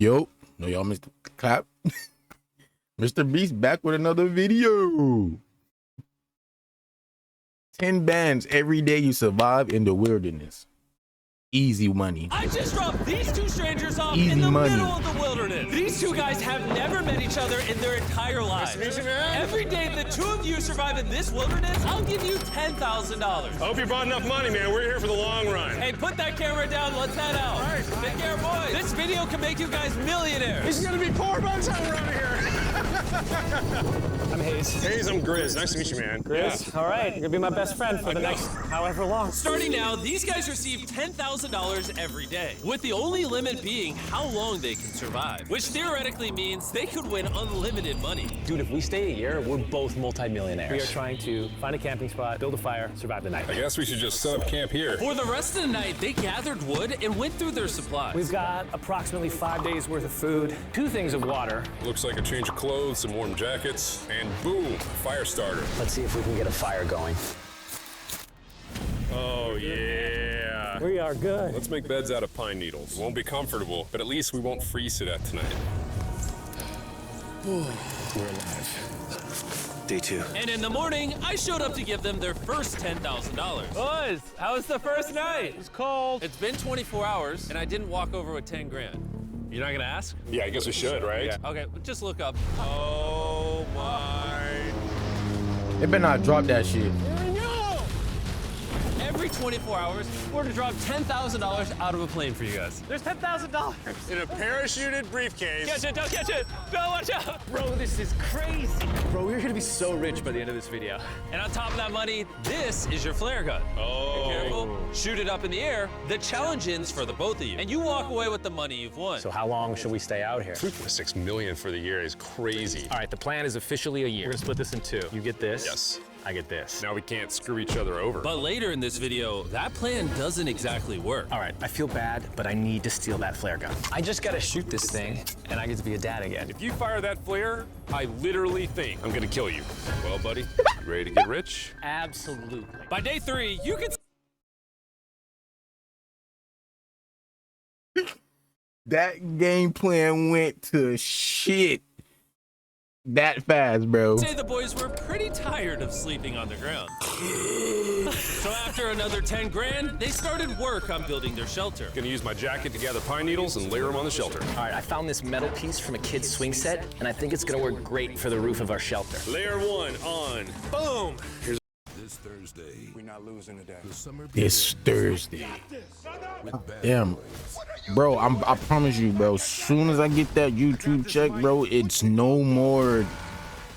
Yo, no y'all missed the clap. Mr. Beast back with another video. 10 bands every day you survive in the wilderness. Easy money. I just dropped these two strangers off Easy in the money. middle of the wilderness. These two guys have never met each other in their entire lives. Nice to meet you, man. Every day the two of you survive in this wilderness, I'll give you $10,000. I hope you brought enough money, man. We're here for the long run. Hey, put that camera down. Let's head out. All right. Take care, boys. This video can make you guys millionaires. This is gonna be poor by the time we're out of here. I'm Hayes. Hayes, I'm Grizz. Nice to meet you, man. Chris, all right, you're gonna be my best friend for the next however long. Starting now, these guys receive $10,000 every day, with the only limit being how long they can survive, which theoretically means they could win unlimited money. Dude, if we stay a year, we're both multimillionaires. We are trying to find a camping spot, build a fire, survive the night. I guess we should just set up camp here. For the rest of the night, they gathered wood and went through their supplies. We've got approximately 5 days worth of food, 2 things of water. Looks like a change of clothes, some warm jackets, and boom, a fire starter. Let's see if we can get a fire going. Oh, yeah. We are good. Let's make beds out of pine needles. Won't be comfortable, but at least we won't freeze to death tonight. We're alive. Day 2. And in the morning, I showed up to give them their first $10,000. Boys, how was the first night? It's cold. It's been 24 hours, and I didn't walk over with 10 grand. You're not gonna ask? Yeah, I guess we should, right? Yeah. Okay, just look up. Oh my. They better not drop that shit. Every 24 hours, we're to drop $10,000 out of a plane for you guys. There's $10,000. In a parachuted briefcase. Catch it, don't catch it. No, watch out. Bro, this is crazy. Bro, we're gonna be so rich by the end of this video. And on top of that money, this is your flare gun. Oh. Be careful, shoot it up in the air. The challenge ends for the both of you. And you walk away with the money you've won. So how long should we stay out here? $3.6 million for the year is crazy. All right, the plan is officially a year. We're gonna split this in 2. You get this. Yes. I get this. Now we can't screw each other over. But later in this video, that plan doesn't exactly work. All right, I feel bad, but I need to steal that flare gun. I just gotta shoot this thing, and I get to be a dad again. If you fire that flare, I literally think I'm gonna kill you. Well, buddy, you ready to get rich? Absolutely. By day 3, you can That game plan went to shit that fast, bro. say the boys were pretty tired of sleeping on the ground. So after another 10 grand, they started work on building their shelter. Gonna use my jacket to gather pine needles and layer them on the shelter. All right, I found this metal piece from a kid's swing set, and I think it's gonna work great for the roof of our shelter. Layer 1 on. Boom. This Thursday, We're not losing today. the summer This Thursday. with bad Damn. Bro, I promise you, bro. As soon as I get that YouTube check, bro, it's no more.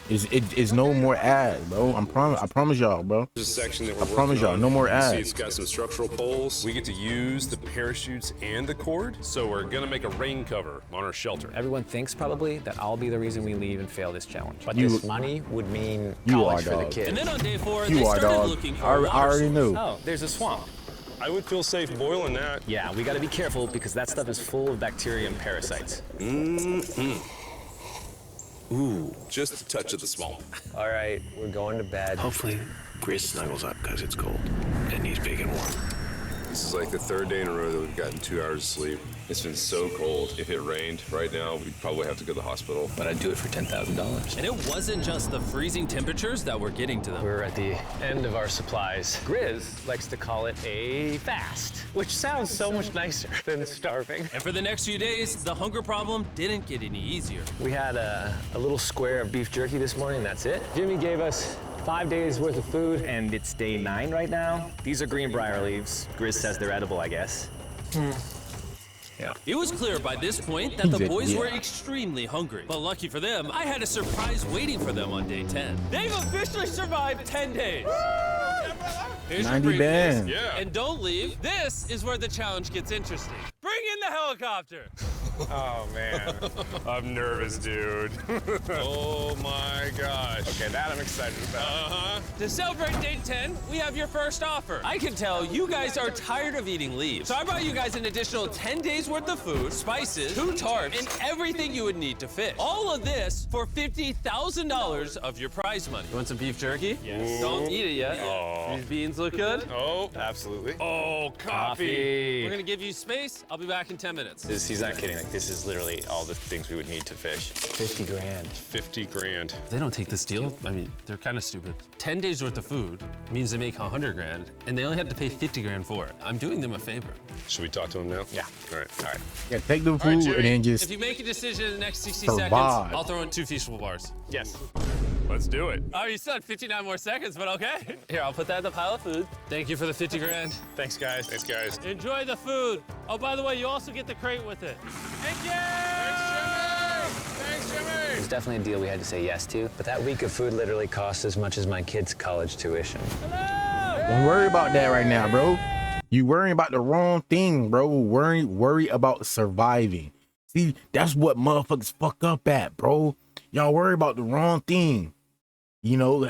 It's no more ads, bro. I promise y'all, bro. There's a section that we're I promise working y'all, on. no more You see ads. it's got some structural poles. We get to use the parachutes and the cord, so we're gonna make a rain cover on our shelter. Everyone thinks probably that I'll be the reason we leave and fail this challenge. But You- this money would mean You college are, for the dog. kids. And then on day 4, You they are, started dog. looking for I a water already source. knew. Oh, there's a swamp. I would feel safe boiling that. Yeah, we gotta be careful because that stuff is full of bacteria and parasites. Ooh, just a touch of the swamp. All right, we're going to bed. Hopefully, Grizz snuggles up because it's cold and he's big and warm. This is like the 3rd day in a row that we've gotten 2 hours of sleep. It's been so cold. If it rained right now, we'd probably have to go to the hospital. But I'd do it for $10,000. And it wasn't just the freezing temperatures that were getting to them. We're at the end of our supplies. Grizz likes to call it a fast, which sounds so much nicer than starving. And for the next few days, the hunger problem didn't get any easier. We had a little square of beef jerky this morning, that's it. Jimmy gave us 5 days worth of food, and it's day 9 right now. These are greenbrier leaves. Grizz says they're edible, I guess. Yeah. It was clear by this point that the He said, boys yeah. were extremely hungry. But lucky for them, I had a surprise waiting for them on day 10. They've officially survived 10 days. Here's your 90 briefcase. bands. Yeah. And don't leave. This is where the challenge gets interesting. Bring in the helicopter. Oh, man. I'm nervous, dude. Oh, my gosh. Okay, that I'm excited about. To celebrate day 10, we have your first offer. I can tell you guys are tired of eating leaves. So I brought you guys an additional 10 days worth of food, spices, 2 tarps, and everything you would need to fish. All of this for $50,000 of your prize money. You want some beef jerky? Yes. Don't eat it yet. Oh. These beans look good. Oh, absolutely. Oh, We're gonna give you space. I'll be back in 10 minutes. He's not kidding. Like, this is literally all the things we would need to fish. 50 grand. 50 grand. If they don't take this deal, I mean, they're kind of stupid. 10 days worth of food means they make 100 grand, and they only have to pay 50 grand for it. I'm doing them a favor. Should we talk to him now? Yeah. All right. All right. Yeah, take the food Jerry, and then just if you make a decision in the next 60 survive. seconds, I'll throw in 2 feasible bars. Yes. Let's do it. Oh, you still had 59 more seconds, but okay. Here, I'll put that in the pile of food. Thank you for the 50 grand. Thanks, guys. Thanks, guys. Enjoy the food. Oh, by the way, you also get the crate with it. Thank you! Thanks, Jimmy. It was definitely a deal we had to say yes to, but that week of food literally cost as much as my kids' college tuition. don't worry about that right now, bro. You worrying about the wrong thing, bro. Worry about surviving. See, that's what motherfuckers fuck up at, bro. Y'all worry about the wrong thing. You know,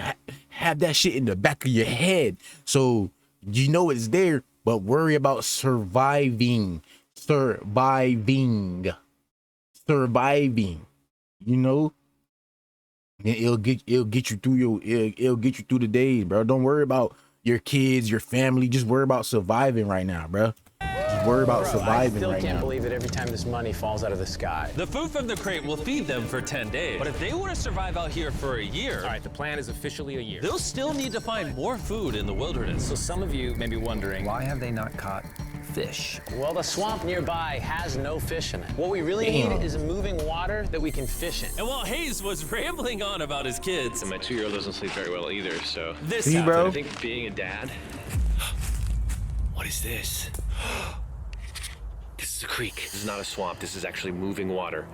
have that shit in the back of your head so you know it's there, but worry about surviving. Surviving. You know? And it'll get you through it'll get you through the days, bro. Don't worry about your kids, your family. Just worry about surviving right now, bro. Just worry about surviving I right still can't now. believe it every time this money falls out of the sky. The food from the crate will feed them for 10 days. But if they want to survive out here for a year, All right, the plan is officially a year. they'll still need to find more food in the wilderness. So some of you may be wondering, why have they not caught fish? Well, the swamp nearby has no fish in it. What we really need is a moving water that we can fish in. And while Hayes was rambling on about his kids, And my 2-year-old doesn't sleep very well either, so this See, happened. bro? I think being a dad. What is this? This is a creek. This is not a swamp. This is actually moving water.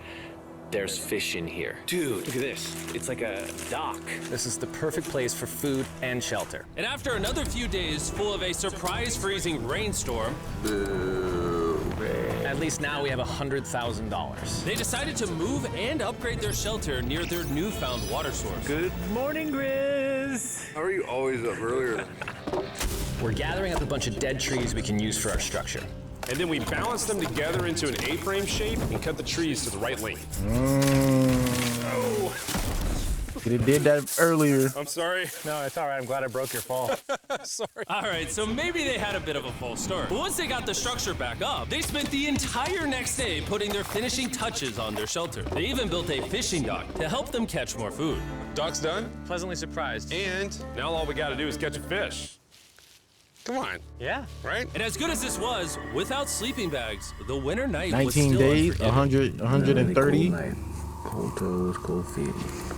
There's fish in here. Dude, look at this. It's like a dock. This is the perfect place for food and shelter. And after another few days full of a surprise freezing rainstorm, At least now we have $100,000. they decided to move and upgrade their shelter near their newfound water source. Good morning, Grizz. How are you always up earlier? We're gathering up a bunch of dead trees we can use for our structure. And then we balance them together into an A-frame shape and cut the trees to the right length. Could have did that earlier. I'm sorry. No, it's all right. I'm glad I broke your fall. Sorry. All right, so maybe they had a bit of a false start. But once they got the structure back up, they spent the entire next day putting their finishing touches on their shelter. They even built a fishing dock to help them catch more food. Dock's done, Pleasantly surprised. and now all we gotta do is catch a fish. Come on, Yeah. right? And as good as this was, without sleeping bags, the winter night was 19 still days, unforgiving. 130. Cold toes, cold feet,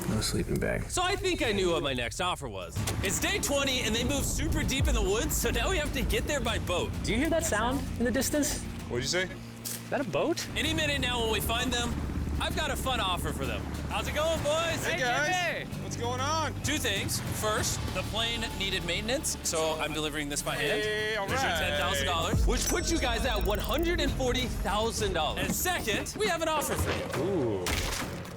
no sleeping bag. So I think I knew what my next offer was. It's day 20 and they moved super deep in the woods, so now we have to get there by boat. Do you hear that sound in the distance? What'd you say? Is that a boat? Any minute now when we find them, I've got a fun offer for them. How's it going, boys? Hey guys, what's going on? 2 things. First, the plane needed maintenance, so I'm delivering this by hand. Hey, all There's your right. $10,000, which puts you guys at $140,000. And second, we have an offer for you. Ooh.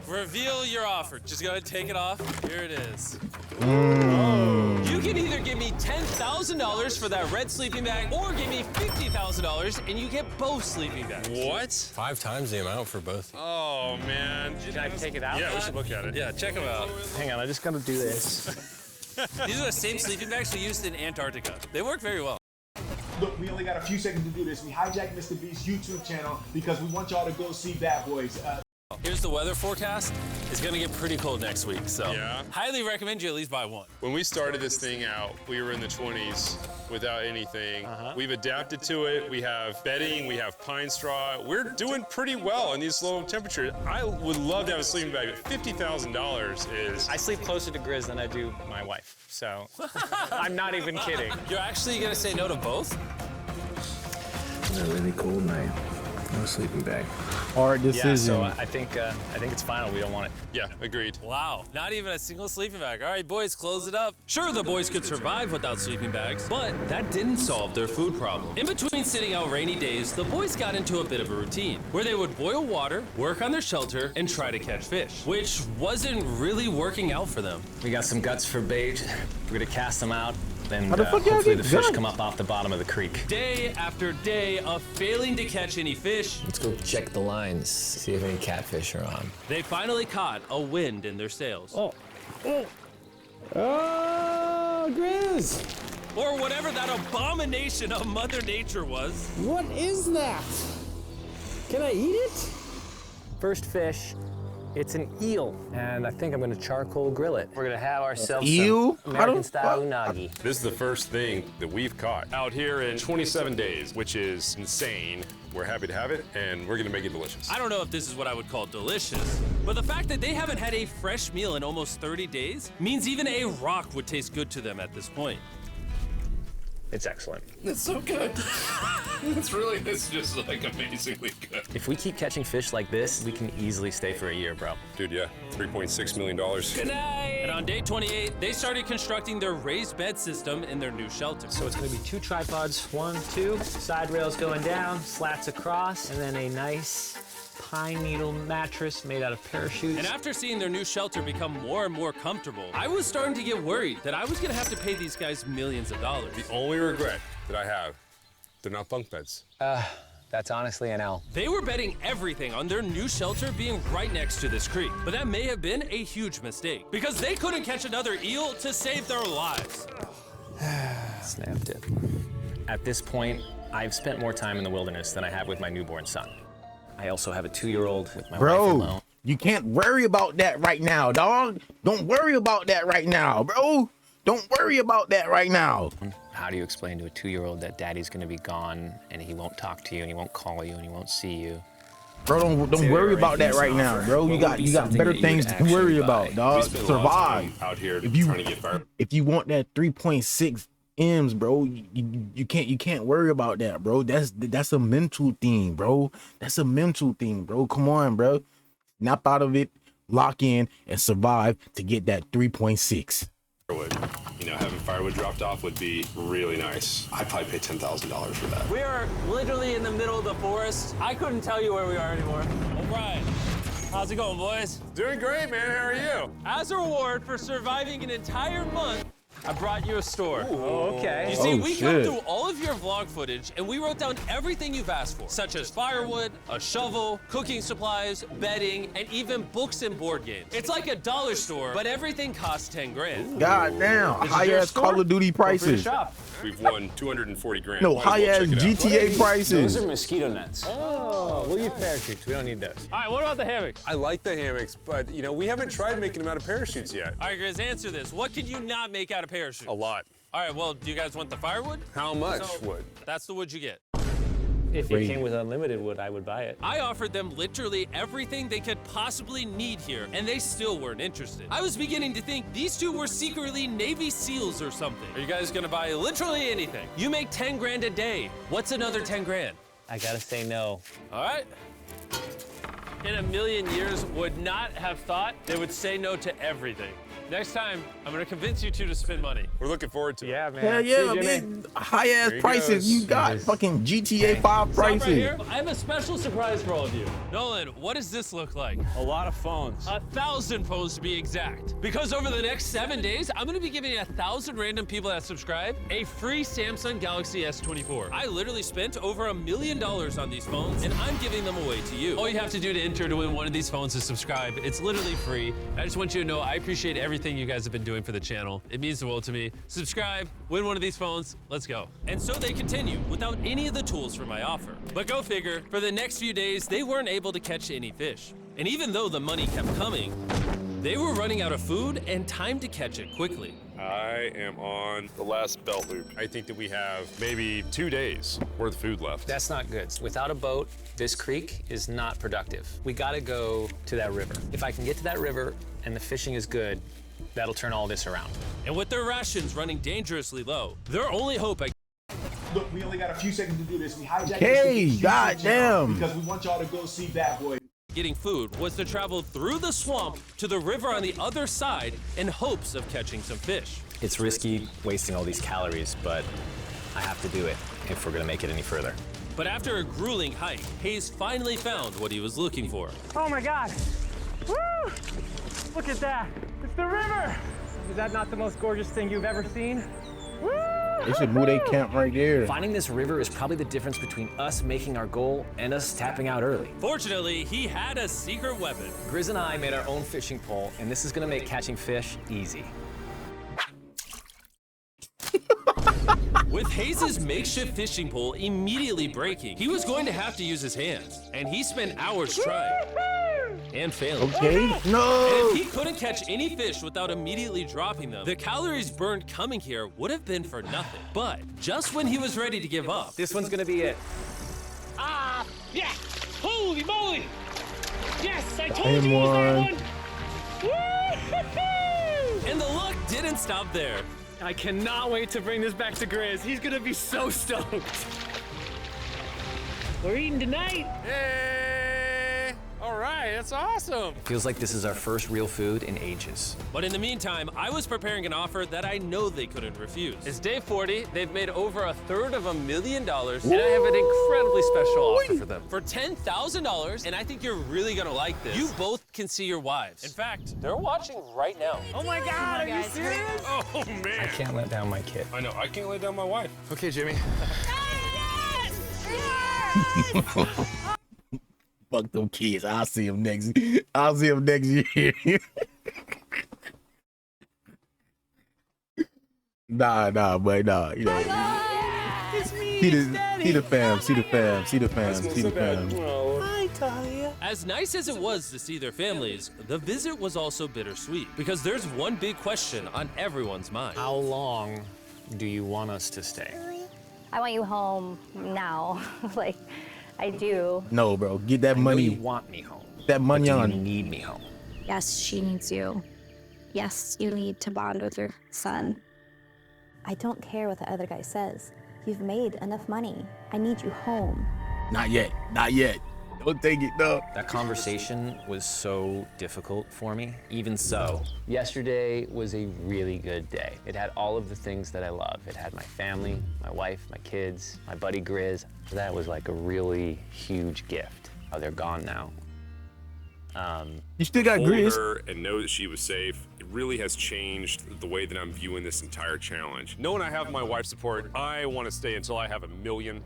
Reveal your offer. Just go ahead and take it off. Here it is. You can either give me $10,000 for that red sleeping bag, or give me $50,000 and you get both sleeping bags. What? 5 times the amount for both. Oh man. Can I take it out? Yeah, we should look at it. Yeah, check them out. Hang on, I just gotta do this. These are the same sleeping bags we used in Antarctica. They work very well. Look, we only got a few seconds to do this. We hijacked Mr. Beast's YouTube channel because we want y'all to go see Bad Boys. Here's the weather forecast. It's gonna get pretty cold next week, so Yeah. highly recommend you at least buy one. When we started this thing out, we were in the 20s without anything. We've adapted to it. We have bedding, we have pine straw. We're doing pretty well in these low temperatures. I would love to have a sleeping bag, but $50,000 is... I sleep closer to Grizz than I do my wife, so I'm not even kidding. You're actually gonna say no to both? It's a really cold night. No sleeping bag. Hard decision. Yeah, so I think it's final. We don't want it. Yeah, agreed. Wow, not even a single sleeping bag. All right, boys, close it up. Sure, the boys could survive without sleeping bags, but that didn't solve their food problem. In between sitting out rainy days, the boys got into a bit of a routine where they would boil water, work on their shelter, and try to catch fish, which wasn't really working out for them. We got some guts for bait. We're gonna cast them out, then How the fuck y'all hopefully get the fish guts? come up off the bottom of the creek. Day after day of failing to catch any fish, Let's go check the lines, see if any catfish are on. they finally caught a wind in their sails. Oh, Grizz! Or whatever that abomination of Mother Nature was. What is that? Can I eat it? First fish, it's an eel, and I think I'm gonna charcoal grill it. We're gonna have ourselves Eel? some How the American-style fuck? unagi. This is the first thing that we've caught out here in 27 days, which is insane. We're happy to have it, and we're gonna make it delicious. I don't know if this is what I would call delicious, but the fact that they haven't had a fresh meal in almost 30 days means even a rock would taste good to them at this point. It's excellent. It's so good. It's just like amazingly good. If we keep catching fish like this, we can easily stay for a year, bro. Dude, yeah, $3.6 million. Good night! And on day 28, they started constructing their raised bed system in their new shelter. So it's gonna be 2 tripods, 1, 2, side rails going down, slats across, and then a nice pine needle mattress made out of parachutes. And after seeing their new shelter become more and more comfortable, I was starting to get worried that I was gonna have to pay these guys millions of dollars. The only regret that I have, they're not bunk beds. That's honestly an L. They were betting everything on their new shelter being right next to this creek, but that may have been a huge mistake because they couldn't catch another eel to save their lives. Snapped it. At this point, I've spent more time in the wilderness than I have with my newborn son. I also have a 2-year-old with my wife alone. Bro, you can't worry about that right now, dog. Don't worry about that right now, bro. Don't worry about that right now. How do you explain to a 2-year-old that daddy's gonna be gone and he won't talk to you and he won't call you and he won't see you? Bro, don't worry about that right now, bro. You got better things to worry about, dog. We spend a lot of time Survive. out here If you trying to get fired. if you want that 3.6 M's, bro, you can't worry about that, bro. That's a mental thing, bro. That's a mental thing, bro. Come on, bro. Snap out of it, lock in, and survive to get that 3.6. Firewood. You know, having firewood dropped off would be really nice. I'd probably pay $10,000 for that. We are literally in the middle of the forest. I couldn't tell you where we are anymore. All right. How's it going, boys? Doing great, man. How are you? As a reward for surviving an entire month, I brought you a store. Oh, okay. You see, Oh, we come shit. through all of your vlog footage and we wrote down everything you've asked for, such as firewood, a shovel, cooking supplies, bedding, and even books and board games. It's like a dollar store, but everything costs 10 grand. God damn, This is high your ass store? Call of Duty Feel free to prices. shop. We've won 240 grand. No, Might as well high ass check it out. GTA prices. Those are mosquito nets. Oh, we'll use parachutes. We don't need those. All right, what about the hammock? I like the hammocks, but you know, we haven't tried making them out of parachutes yet. All right, Grizz, answer this. What can you not make out of parachute? A lot. All right, well, do you guys want the firewood? How much So, wood? That's the wood you get. If Crazy. it came with unlimited wood, I would buy it. I offered them literally everything they could possibly need here, and they still weren't interested. I was beginning to think these two were secretly Navy SEALs or something. Are you guys gonna buy literally anything? You make 10 grand a day. What's another 10 grand? I gotta say no. All right. In a million years, would not have thought they would say no to everything. Next time, I'm gonna convince you two to spend money. We're looking forward to it. Yeah, man. Hell See yeah, you, Jimmy. man. High ass There he prices. goes. You got fucking GTA 5 Stop right prices. here. I have a special surprise for all of you. Nolan, what does this look like? A lot of phones. 1,000 phones to be exact. Because over the next 7 days, I'm gonna be giving 1,000 random people that subscribe a free Samsung Galaxy S24. I literally spent over $1 million on these phones, and I'm giving them away to you. All you have to do to enter to win one of these phones is subscribe. It's literally free. I just want you to know I appreciate everything you guys have been doing for the channel. It means the world to me. Subscribe, win one of these phones, let's go. And so they continue without any of the tools for my offer. But go figure, for the next few days, they weren't able to catch any fish. And even though the money kept coming, they were running out of food and time to catch it quickly. I am on the last belt loop. I think that we have maybe 2 days worth of food left. That's not good. Without a boat, this creek is not productive. We gotta go to that river. If I can get to that river and the fishing is good, that'll turn all this around. And with their rations running dangerously low, their only hope I Look, we only got a few seconds to do this. We hijacked Okay, Mr. Beast's YouTube channel goddamn. because we want y'all to go see Bad Boy. getting food was to travel through the swamp to the river on the other side in hopes of catching some fish. It's risky wasting all these calories, but I have to do it if we're gonna make it any further. But after a grueling hike, Hayes finally found what he was looking for. Oh my God. Woo! Look at that. It's the river. Is that not the most gorgeous thing you've ever seen? Woo! They should move their camp right there. Finding this river is probably the difference between us making our goal and us tapping out early. Fortunately, he had a secret weapon. Grizz and I made our own fishing pole, and this is gonna make catching fish easy. With Hayes' makeshift fishing pole immediately breaking, he was going to have to use his hands, and he spent hours trying. and failing. Okay. No. And if he couldn't catch any fish without immediately dropping them, the calories burned coming here would have been for nothing. But just when he was ready to give up, This one's gonna be it. Ah, yeah. Holy moly. Yes, I told Same you it was that one. one. Woo-hoo-hoo! and the luck didn't stop there. I cannot wait to bring this back to Grizz. He's gonna be so stoked. We're eating tonight. Hey! All right, that's awesome. Feels like this is our first real food in ages. But in the meantime, I was preparing an offer that I know they couldn't refuse. It's day 40. They've made over $250,000, and I have an incredibly special offer for them. For $10,000, and I think you're really gonna like this. You both can see your wives. In fact, they're watching right now. Oh my God, are you serious? Oh, man. I can't let down my kid. I know, I can't let down my wife. Okay, Jimmy. Fuck them kids. I'll see them next. I'll see them next year. Nah, but nah. You know. See the fam. See the fam. See the fam. See the fam. As nice as it was to see their families, the visit was also bittersweet because there's one big question on everyone's mind. How long do you want us to stay? I want you home now. Like, I do. No, bro. Get that I know money. you want me home. That money but do on. you need me home? Yes, she needs you. Yes, you need to bond with your son. I don't care what the other guy says. You've made enough money. I need you home. Not yet. Not yet. Don't take it, no. That conversation was so difficult for me. Even so, yesterday was a really good day. It had all of the things that I love. It had my family, my wife, my kids, my buddy Grizz. That was like a really huge gift. Oh, they're gone now. You still got Hold Grizz. her and know that she was safe. It really has changed the way that I'm viewing this entire challenge. Knowing I have my wife's support, I want to stay until I have $1 million.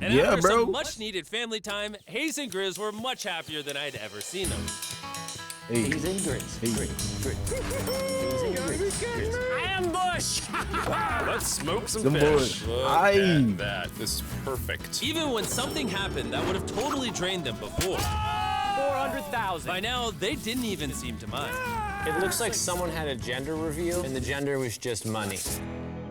And Yeah, after bro. some much-needed family time, Hayes and Grizz were much happier than I'd ever seen them. Hey. He's in Grizz. Ambush! Let's smoke some Them fish. boys. Look Aye. at that. This is perfect. Even when something happened that would have totally drained them before, 400,000. by now they didn't even seem to mind. It looks like someone had a gender reveal, and the gender was just money.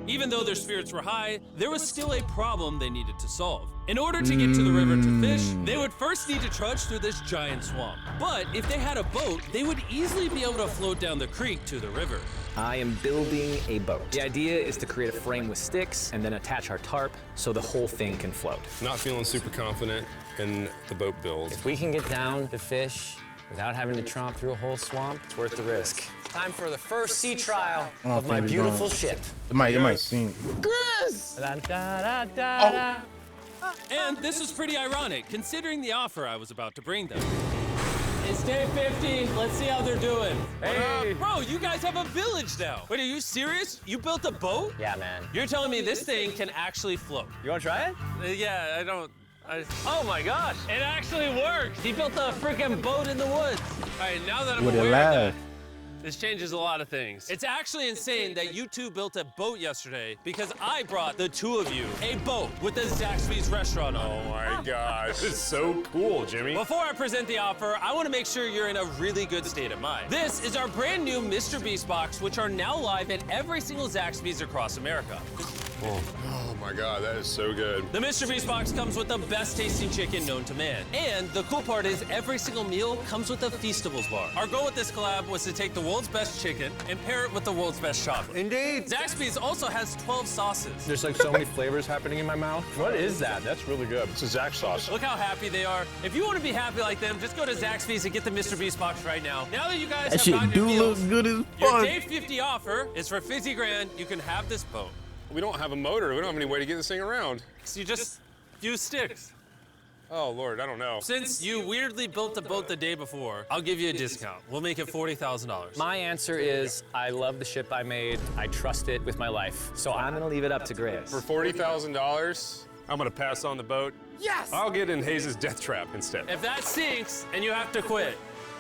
Even though their spirits were high, there was still a problem they needed to solve. In order to get to the river to fish, they would first need to trudge through this giant swamp. But if they had a boat, they would easily be able to float down the creek to the river. I am building a boat. The idea is to create a frame with sticks and then attach our tarp so the whole thing can float. Not feeling super confident in the boat build. If we can get down to fish without having to tromp through a whole swamp, it's worth the risk. Time for the first sea trial I don't of my think it's beautiful going. ship. It might seem. And this was pretty ironic, considering the offer I was about to bring them. It's day 50. Let's see how they're doing. Hey. Bro, you guys have a village now. Wait, are you serious? You built a boat? Yeah, man. You're telling me this thing can actually float? You want to try it? Yeah, I don't. Oh my gosh, it actually worked. He built a freaking boat in the woods. All right, now that I'm Would it aware of that, laugh? this changes a lot of things. It's actually insane that you two built a boat yesterday because I brought the two of you a boat with the Zaxby's restaurant on it. Oh my gosh, it's so cool, Jimmy. Before I present the offer, I want to make sure you're in a really good state of mind. This is our brand new Mr. Beast box, which are now live at every single Zaxby's across America. Oh my God, that is so good. The Mr. Beast box comes with the best tasting chicken known to man. And the cool part is every single meal comes with a Feastables bar. Our goal with this collab was to take the world's best chicken and pair it with the world's best chocolate. Indeed. Zaxby's also has 12 sauces. There's like so many flavors happening in my mouth. What is that? That's really good. It's a Zach sauce. Look how happy they are. If you want to be happy like them, just go to Zaxby's and get the Mr. Beast box right now. Now that you guys That have shit gotten do your look meals, good as your fuck. day 50 offer is for $50 grand. You can have this boat. We don't have a motor. We don't have any way to get this thing around. So you just use sticks. Oh, Lord, I don't know. Since you weirdly built the boat the day before, I'll give you a discount. We'll make it $40,000. My answer is I love the ship I made. I trust it with my life. So I'm gonna leave it up to Grizz. For $40,000, I'm gonna pass on the boat. Yes! I'll get in Hayes' death trap instead. If that sinks and you have to quit,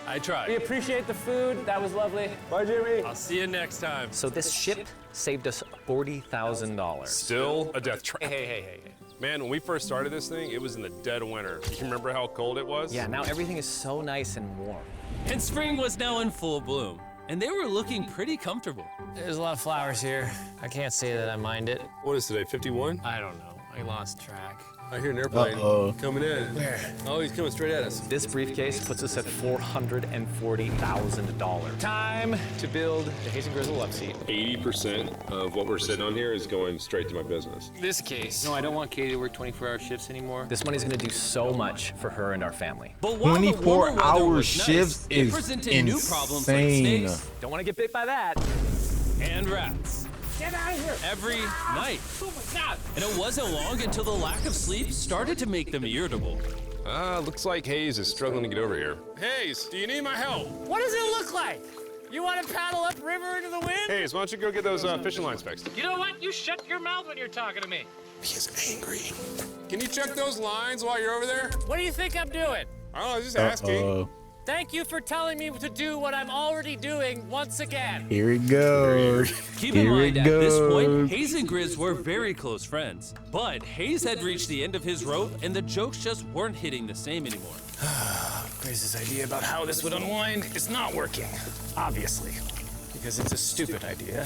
I We tried. appreciate the food. That was lovely. Bye, Jimmy. I'll see you next time. So this ship saved us $40,000. Still a death trap. Hey. Man, when we first started this thing, it was in the dead of winter. You remember how cold it was? Yeah, now everything is so nice and warm. And spring was now in full bloom, and they were looking pretty comfortable. There's a lot of flowers here. I can't say that I mind it. What is today, 51? I don't know. I lost track. I hear an airplane coming in. Where? Oh, he's coming straight at us. This briefcase puts us at $440,000. Time to build the Hayes and Grizzle love seat. 80% of what we're sitting on here is going straight to my business. This case. No, I don't want Katie to work 24-hour shifts anymore. This money's gonna do so much for her and our family. But while the 24 warmer weather hour was shifts nice, it is presented new problems like insane. snakes Don't wanna get bit by that. and rats. Get out of here! Every night. Oh my God! And it wasn't long until the lack of sleep started to make them irritable. Looks like Hayes is struggling to get over here. Hayes, do you need my help? What does it look like? You want to paddle upriver into the wind? Hayes, why don't you go get those fishing lines fixed? You know what? You shut your mouth when you're talking to me. He is angry. Can you check those lines while you're over there? What do you think I'm doing? I don't know, just asking. Thank you for telling me to do what I'm already doing once again. Here it goes. Keep in Here mind, it at this point, goes. Hayes and Grizz were very close friends. But Hayes had reached the end of his rope, and the jokes just weren't hitting the same anymore. Grace's idea about how this would unwind is not working. Obviously. Because it's a stupid idea.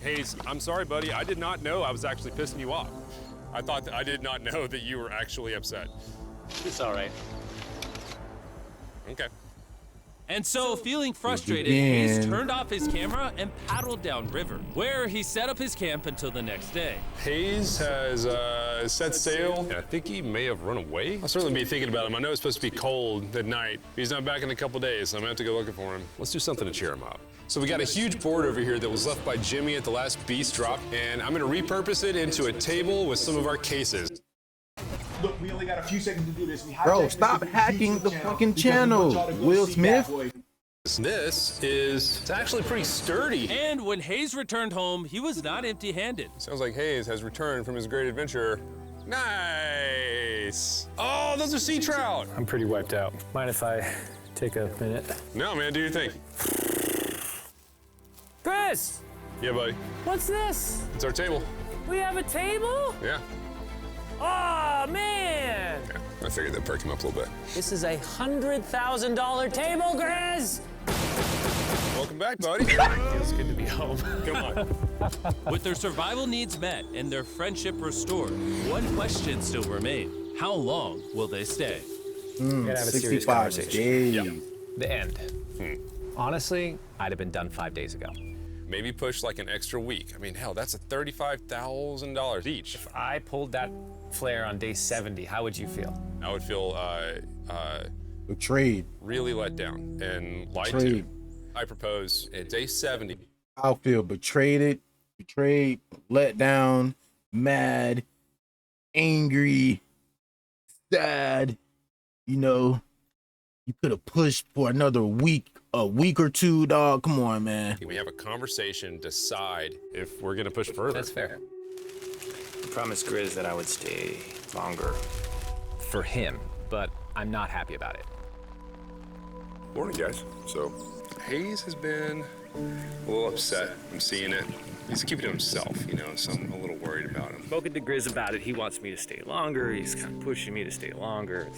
Hayes, I'm sorry, buddy. I did not know I was actually pissing you off. I did not know that you were actually upset. It's all right. Okay. And so, feeling frustrated, Again. Hayes turned off his camera and paddled downriver, where he set up his camp until the next day. Hayes has set sail. I think he may have run away. I'll certainly be thinking about him. I know it's supposed to be cold at night. He's not back in a couple days, so I'm gonna have to go looking for him. Let's do something to cheer him up. So we got a huge board over here that was left by Jimmy at the last beast drop, and I'm gonna repurpose it into a table with some of our cases. Look, we only got a few seconds to do this. We Bro, hijacked stop Mr. B's hacking YouTube the channel fucking because we want channel, y'all to go Will see Smith. Bad Boy. This is, it's actually pretty sturdy. And when Hayes returned home, he was not empty-handed. Sounds like Hayes has returned from his great adventure. Nice. Oh, those are sea trout. I'm pretty wiped out. Mind if I take a minute? No, man, do your thing. Chris, Yeah, buddy. what's this? It's our table. We have a table? Yeah. Oh, man! I figured that'd perk him up a little bit. This is a $100,000 table, Grizz! Welcome back, buddy. Feels good to be home. Come on. With their survival needs met and their friendship restored, one question still remained. How long will they stay? Gotta have a serious 65 conversation. days. Yeah. The end. Honestly, I'd have been done 5 days ago. Maybe push like an extra week. I mean, hell, that's a $35,000 each. If I pulled that flare on day 70, how would you feel? I would feel Betrayed. really let down and lied to. Betrayed. I propose at day 70. I'll feel betrayed, let down, mad, angry, sad. You know, you could have pushed for another week, a week or two, dog. Come on, man. We have a conversation, decide if we're gonna push further. That's fair. I promised Grizz that I would stay longer. For him, but I'm not happy about it. Morning, guys. So, Hayes has been a little upset. I'm seeing it. He's keeping to himself, you know, so I'm a little worried about him. Spoken to Grizz about it. He wants me to stay longer. He's kind of pushing me to stay longer.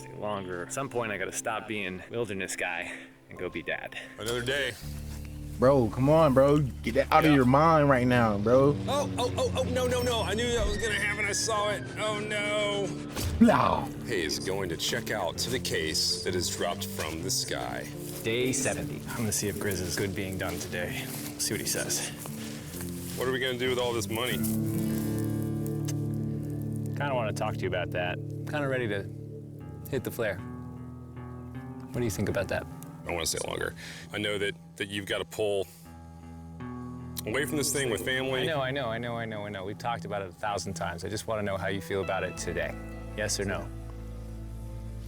At some point, I gotta stop being wilderness guy and go be dad. Another day. Bro, come on, bro. Get that out of your mind right now, bro. Oh, no. I knew that was gonna happen. I saw it. Oh, no. No. Hayes going to check out to the case that has dropped from the sky. Day 70. I'm gonna see if Grizz is good being done today. See what he says. What are we gonna do with all this money? Kinda wanna talk to you about that. Kinda ready to hit the flare. What do you think about that? I want to stay longer. I know that you've got to pull away from this thing with family. I know. We've talked about it 1,000 times. I just wanna know how you feel about it today. Yes or no?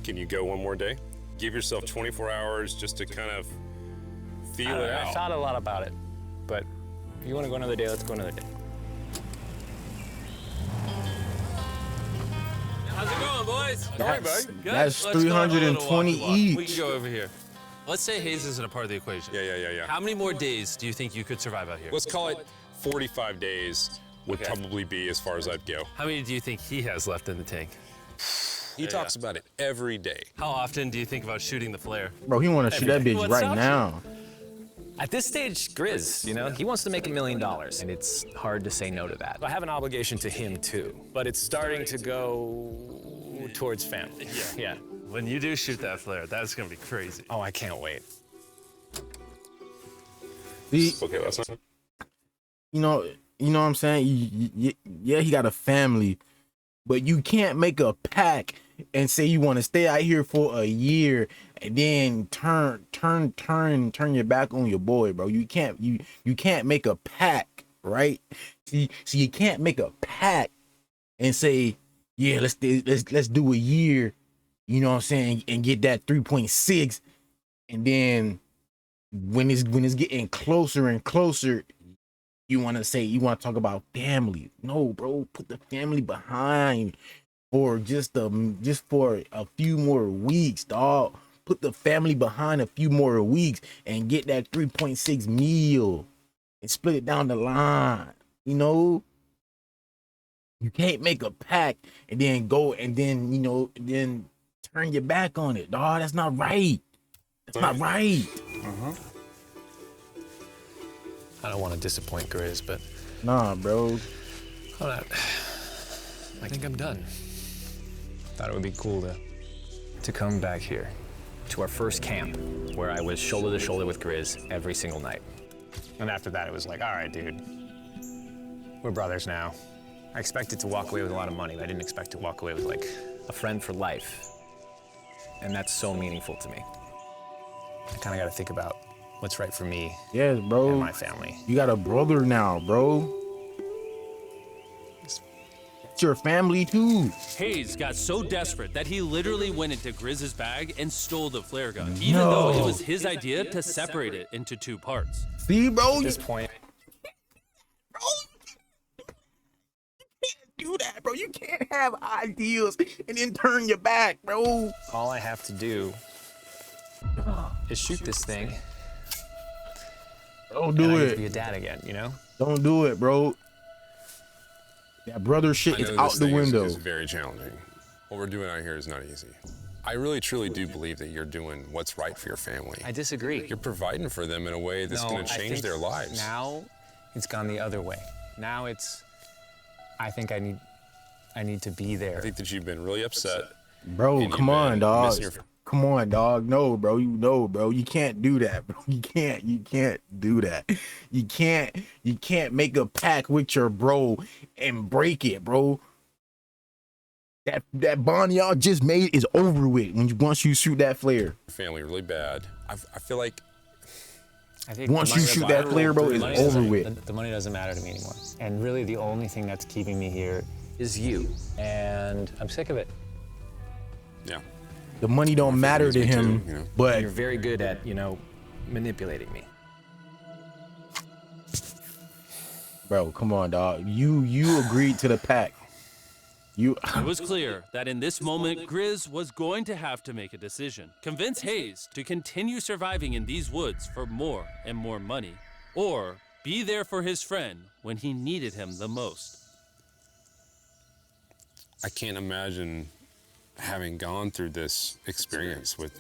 Can you go one more day? Give yourself 24 hours just to kind of feel it I out. thought a lot about it, but if you wanna go another day, let's go another day. How's it going, boys? All right, buddy. Good. That's Let's go have a little 320 walk. We each. can go over here. Let's say Hayes isn't a part of the equation. Yeah. How many more days do you think you could survive out here? Let's call it 45 days would probably be as far as I'd go. How many do you think he has left in the tank? He talks about it every day. How often do you think about shooting the flare? Bro, he want to shoot that bitch What right stops now. At this stage, Grizz, you know, he wants to make $1 million, and it's hard to say no to that. I have an obligation to him too, but it's starting to go towards family. Yeah. When you do shoot that flare, that's gonna be crazy. Oh, I can't wait. See, Okay, that's not. you know what I'm saying? Yeah, he got a family, but you can't make a pact and say you want to stay out here for a year and then turn your back on your boy, bro. You can't make a pact, right? See, you can't make a pact and say, yeah, let's do a year, you know what I'm saying, and get that 3.6, and then when it's getting closer and closer, you want to talk about family. No, bro, put the family behind for just for a few more weeks, dog. Put the family behind a few more weeks and get that 3.6 mil and split it down the line. You know, you can't make a pact and then go and then then turn your back on it, dog. That's not right. That's not right. I don't want to disappoint Grizz, but Nah, bro. I think I'm done. Thought it would be cool to come back here to our first camp where I was shoulder to shoulder with Grizz every single night. And after that, it was like, all right, dude, we're brothers now. I expected to walk away with a lot of money, but I didn't expect to walk away with like a friend for life. And that's so meaningful to me. I kind of got to think about what's right for me Yes, bro. and my family. You got a brother now, bro. It's your family too. Hayes got so desperate that he literally went into Grizz's bag and stole the flare gun, even though it was his idea to separate it into 2 parts. See, bro, At this point, do that, bro. You can't have ideas and then turn your back, bro. all I have to do is shoot this thing. Don't And do I get to be it. a dad again, you know? Don't do it, bro. That brother shit I is know out this the thing window. is very challenging. What we're doing out here is not easy. I really, truly do believe that you're doing what's right for your family. I disagree. You're providing for them in a way that's going to I change think their lives. Now it's gone the other way. Now I think I need to be there. I think that you've been really upset. Bro, and come you've on, been dog. missing your- Come on, dog. No, bro. You can't do that, bro. You can't do that. You can't make a pact with your bro and break it, bro. That bond y'all just made is over with once you shoot that flare. family really bad. I feel like I think Once the you money shoot doesn't that matter. flare, bro, The it's money over doesn't- with. The money doesn't matter to me anymore. And really, the only thing that's keeping me here is you. And I'm sick of it. yeah. The money don't matter to me too, him, you know. but You're very good at, manipulating me. bro, come on, dog. You agreed to the pact. It was clear that in this moment, Grizz was going to have to make a decision. Convince Hayes to continue surviving in these woods for more and more money, or be there for his friend when he needed him the most. I can't imagine having gone through this experience with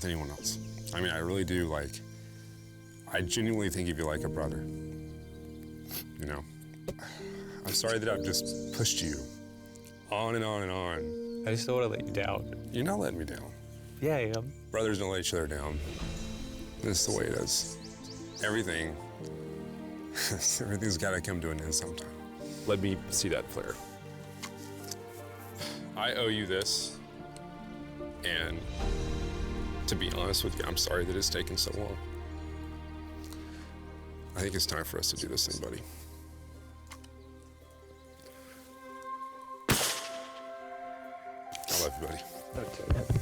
anyone else. I mean, I really do. I genuinely think of you like a brother. You know, I'm sorry that I've just pushed you on and on and on. I just don't want to let you down. You're not letting me down. Yeah, I am. Brothers don't let each other down. This is the way it is. Everything's got to come to an end sometime. Let me see that flare. I owe you this, and to be honest with you, I'm sorry that it's taken so long. I think it's time for us to do this thing, buddy. I love you, buddy. Okay.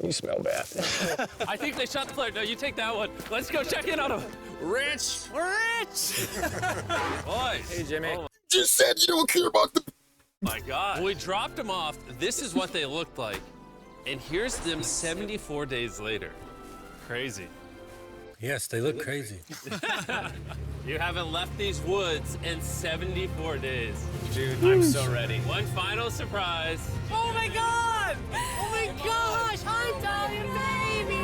You smell bad. I think they shot the flare. No, you take that one. Let's go check in on him. Rich! Boys! Hey, Jimmy. Oh just said you don't care about the. my God. When we dropped them off, this is what they looked like. And here's them 74 days later. Crazy. Yes, they look crazy. You haven't left these woods in 74 days. Dude, I'm so ready. One final surprise. Oh my God! Oh my gosh! Hi, Dolly, baby!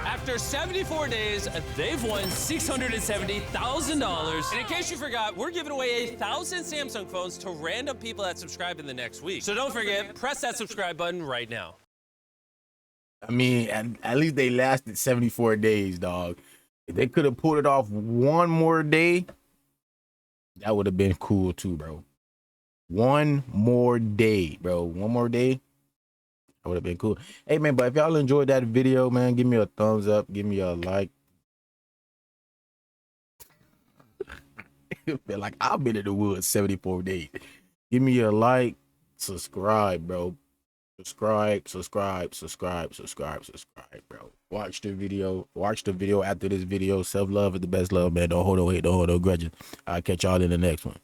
After 74 days, they've won $670,000. And in case you forgot, we're giving away 1,000 Samsung phones to random people that subscribe in the next week. So don't forget, press that subscribe button right now. I mean, at least they lasted 74 days, dog. If they could have pulled it off one more day, that would have been cool too, bro. One more day, bro. One more day. That would have been cool. Hey, man, but if y'all enjoyed that video, man, give me a thumbs up. Give me a like. Feel like I've been in the woods 74 days. Give me a like. Subscribe, bro. Subscribe, bro. Watch the video after this video. Self-love is the best love, man. Don't hold no hate, don't hold no grudges. I'll catch y'all in the next one.